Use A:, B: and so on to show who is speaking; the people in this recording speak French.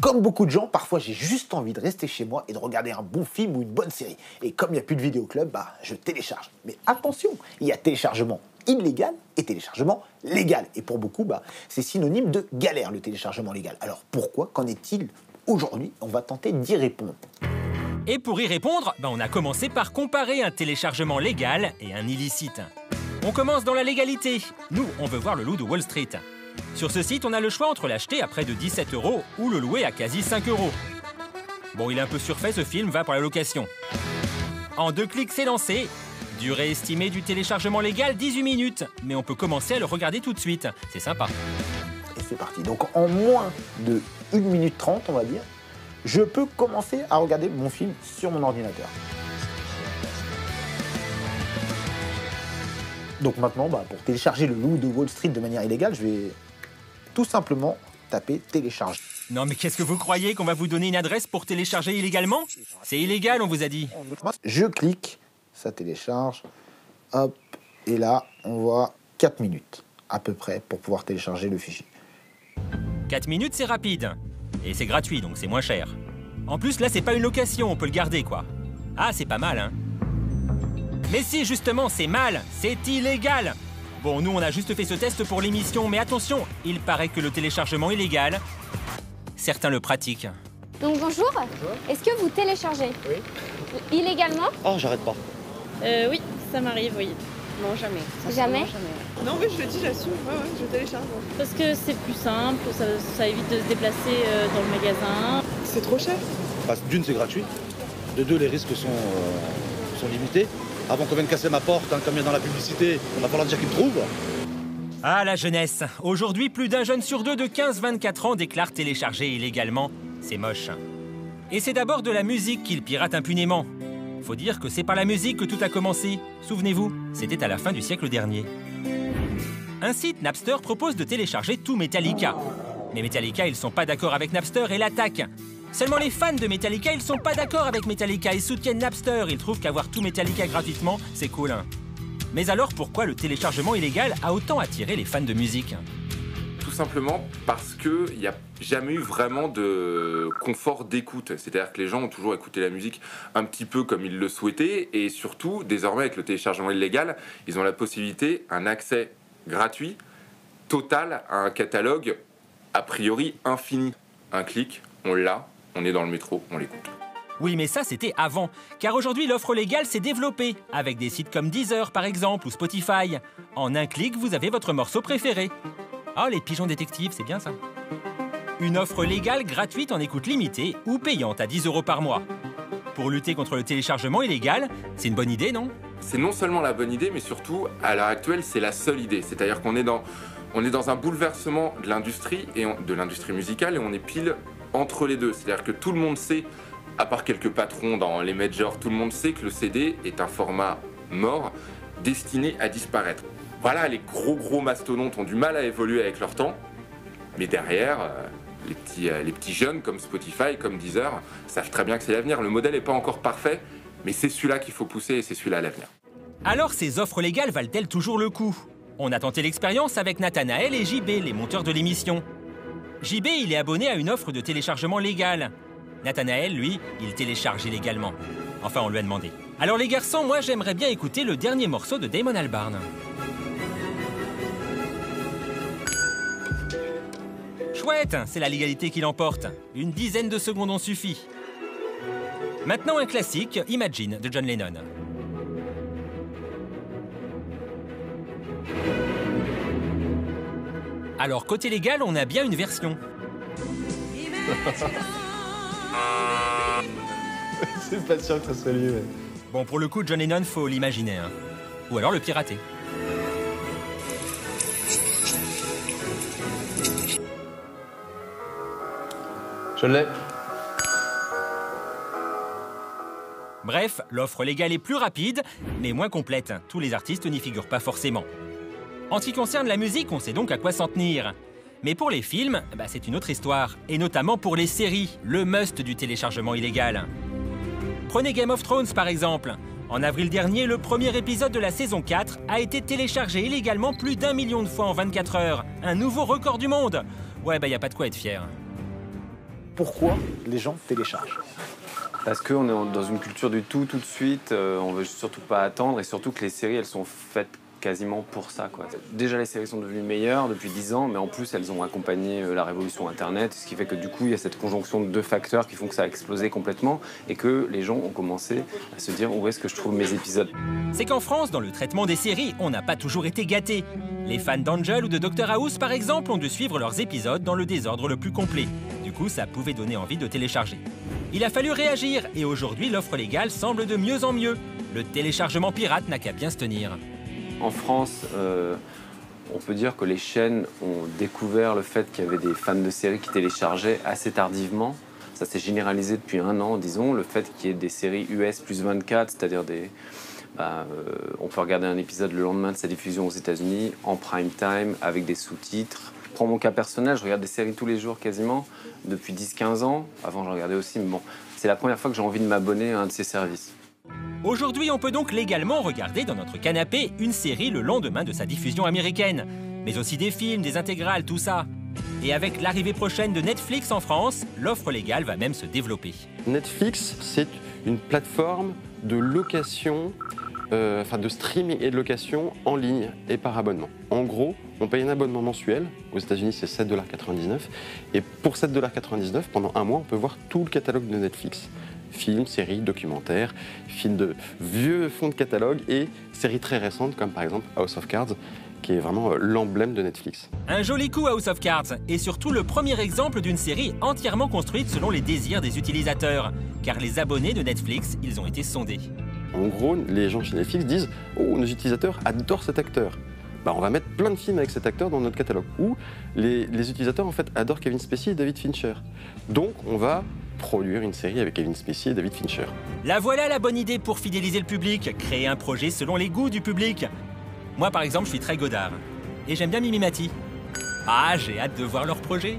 A: Comme beaucoup de gens, parfois j'ai juste envie de rester chez moi et de regarder un bon film ou une bonne série. Et comme il n'y a plus de vidéoclub, je télécharge. Mais attention, il y a téléchargement illégal et téléchargement légal. Et pour beaucoup, c'est synonyme de galère, le téléchargement légal. Alors pourquoi? Qu'en est-il aujourd'hui? On va tenter d'y répondre.
B: Et pour y répondre, on a commencé par comparer un téléchargement légal et un illicite. On commence dans la légalité. Nous, on veut voir Le Loup de Wall Street. Sur ce site, on a le choix entre l'acheter à près de 17 € ou le louer à quasi 5 €. Bon, il est un peu surfait, ce film va pour la location. En 2 clics, c'est lancé. Durée estimée du téléchargement légal, 18 minutes. Mais on peut commencer à le regarder tout de suite. C'est sympa.
A: Et c'est parti. Donc en moins de 1 minute 30, on va dire, je peux commencer à regarder mon film sur mon ordinateur. Donc maintenant, pour télécharger Le Loup de Wall Street de manière illégale, je vais tout simplement taper télécharger.
B: Non mais qu'est-ce que vous croyez, qu'on va vous donner une adresse pour télécharger illégalement? C'est illégal, on vous a dit.
A: Je clique, ça télécharge, hop, et là, on voit 4 minutes à peu près pour pouvoir télécharger le fichier.
B: 4 minutes, c'est rapide. Et c'est gratuit, donc c'est moins cher. En plus, là, c'est pas une location, on peut le garder, quoi. Ah, c'est pas mal, hein. Mais si, justement, c'est mal, c'est illégal. Bon, nous, on a juste fait ce test pour l'émission, mais attention, il paraît que le téléchargement illégal, certains le pratiquent.
C: Donc bonjour. Est-ce que vous téléchargez?
D: Oui.
C: Illégalement?
D: Oh, j'arrête pas.
E: Oui, ça m'arrive, oui.
F: Non, jamais.
C: Jamais?
F: Non, mais je le dis, j'assume. Ouais, je télécharge.
E: Parce que c'est plus simple, ça évite de se déplacer dans le magasin.
F: C'est trop cher.
D: D'une, c'est gratuit. De deux, les risques sont limités. Avant qu'on vienne casser ma porte, comme il y a dans la publicité, il va falloir déjà qu'ils me trouvent.
B: Ah, la jeunesse. Aujourd'hui, plus d'un jeune sur deux de 15-24 ans déclare télécharger illégalement. C'est moche. Et c'est d'abord de la musique qu'il pirate impunément. Faut dire que c'est par la musique que tout a commencé. Souvenez-vous, c'était à la fin du siècle dernier. Un site, Napster, propose de télécharger tout Metallica. Mais Metallica, ils sont pas d'accord avec Napster et l'attaquent. Seulement les fans de Metallica, ils sont pas d'accord avec Metallica. Ils soutiennent Napster. Ils trouvent qu'avoir tout Metallica gratuitement, c'est cool. Mais alors, pourquoi le téléchargement illégal a autant attiré les fans de musique?
G: Tout simplement parce qu'il n'y a jamais eu vraiment de confort d'écoute. C'est-à-dire que les gens ont toujours écouté la musique un petit peu comme ils le souhaitaient. Et surtout, désormais, avec le téléchargement illégal, ils ont la possibilité, un accès gratuit, total, à un catalogue a priori infini. Un clic, on l'a, on est dans le métro, on l'écoute.
B: Oui, mais ça, c'était avant. Car aujourd'hui, l'offre légale s'est développée, avec des sites comme Deezer, par exemple, ou Spotify. En un clic, vous avez votre morceau préféré. Oh, les pigeons détectives, c'est bien ça. Une offre légale gratuite en écoute limitée ou payante à 10 € par mois. Pour lutter contre le téléchargement illégal, c'est une bonne idée, non?
G: C'est non seulement la bonne idée, mais surtout, à l'heure actuelle, c'est la seule idée. C'est-à-dire qu'on est dans un bouleversement de l'industrie, de l'industrie musicale, et on est pile entre les deux. C'est-à-dire que tout le monde sait, à part quelques patrons dans les majors, tout le monde sait que le CD est un format mort, destiné à disparaître. Voilà, les gros mastodontes ont du mal à évoluer avec leur temps, mais derrière, les petits jeunes comme Spotify, comme Deezer, savent très bien que c'est l'avenir. Le modèle n'est pas encore parfait, mais c'est celui-là qu'il faut pousser et c'est celui-là l'avenir.
B: Alors, ces offres légales valent-elles toujours le coup? On a tenté l'expérience avec Nathanaël et JB, les monteurs de l'émission. JB, il est abonné à une offre de téléchargement légal. Nathanaël, lui, il télécharge illégalement. Enfin, on lui a demandé. Alors les garçons, moi j'aimerais bien écouter le dernier morceau de Damon Albarn. Chouette, c'est la légalité qui l'emporte. Une dizaine de secondes ont suffi. Maintenant un classique, Imagine, de John Lennon. Alors côté légal, on a bien une version.
H: C'est pas sûr que ça soit lui, ouais.
B: Bon, pour le coup, John Lennon, faut l'imaginer, hein. Ou alors le pirater.
H: Je l'ai.
B: Bref, l'offre légale est plus rapide, mais moins complète. Tous les artistes n'y figurent pas forcément. En ce qui concerne la musique, on sait donc à quoi s'en tenir. Mais pour les films, c'est une autre histoire. Et notamment pour les séries, le must du téléchargement illégal. Prenez Game of Thrones par exemple. En avril dernier, le premier épisode de la saison 4 a été téléchargé illégalement plus d'1 million de fois en 24 heures. Un nouveau record du monde. Ouais, y a pas de quoi être fier.
A: pourquoi les gens téléchargent?
I: Parce qu'on est dans une culture du tout de suite, on veut surtout pas attendre et surtout que les séries elles sont faites quasiment pour ça, quoi. Déjà les séries sont devenues meilleures depuis 10 ans, mais en plus elles ont accompagné la révolution Internet, ce qui fait que du coup il y a cette conjonction de deux facteurs qui font que ça a explosé complètement et que les gens ont commencé à se dire où est-ce que je trouve mes épisodes.
B: C'est qu'en France, dans le traitement des séries, on n'a pas toujours été gâtés. Les fans d'Angel ou de Dr House, par exemple, ont dû suivre leurs épisodes dans le désordre le plus complet. Du coup, ça pouvait donner envie de télécharger. Il a fallu réagir et aujourd'hui, l'offre légale semble de mieux en mieux. Le téléchargement pirate n'a qu'à bien se tenir.
I: En France, on peut dire que les chaînes ont découvert le fait qu'il y avait des fans de séries qui téléchargeaient assez tardivement. Ça s'est généralisé depuis 1 an, disons, le fait qu'il y ait des séries US plus 24, c'est-à-dire on peut regarder un épisode le lendemain de sa diffusion aux États-Unis en prime time avec des sous-titres. Je prends mon cas personnel, je regarde des séries tous les jours quasiment depuis 10-15 ans. Avant, je regardais aussi, mais bon, c'est la première fois que j'ai envie de m'abonner à un de ces services.
B: Aujourd'hui, on peut donc légalement regarder dans notre canapé une série le lendemain de sa diffusion américaine. Mais aussi des films, des intégrales, tout ça. Et avec l'arrivée prochaine de Netflix en France, l'offre légale va même se développer.
J: Netflix, c'est une plateforme de location, de streaming et de location en ligne et par abonnement. En gros, on paye un abonnement mensuel. Aux États-Unis, c'est 7,99 $. Et pour 7,99 $, pendant 1 mois, on peut voir tout le catalogue de Netflix. Films, séries, documentaires, films de vieux fonds de catalogue et séries très récentes comme par exemple House of Cards, qui est vraiment l'emblème de Netflix.
B: Un joli coup House of Cards, et surtout le premier exemple d'une série entièrement construite selon les désirs des utilisateurs. Car les abonnés de Netflix, ils ont été sondés.
J: En gros, les gens chez Netflix disent « Oh, nos utilisateurs adorent cet acteur ». On va mettre plein de films avec cet acteur dans notre catalogue. Ou les utilisateurs en fait adorent Kevin Spacey et David Fincher. Donc on va produire une série avec Kevin Spacey et David Fincher.
B: La voilà la bonne idée pour fidéliser le public, créer un projet selon les goûts du public. Moi par exemple, je suis très Godard. Et j'aime bien Mimimati. Ah, j'ai hâte de voir leur projet.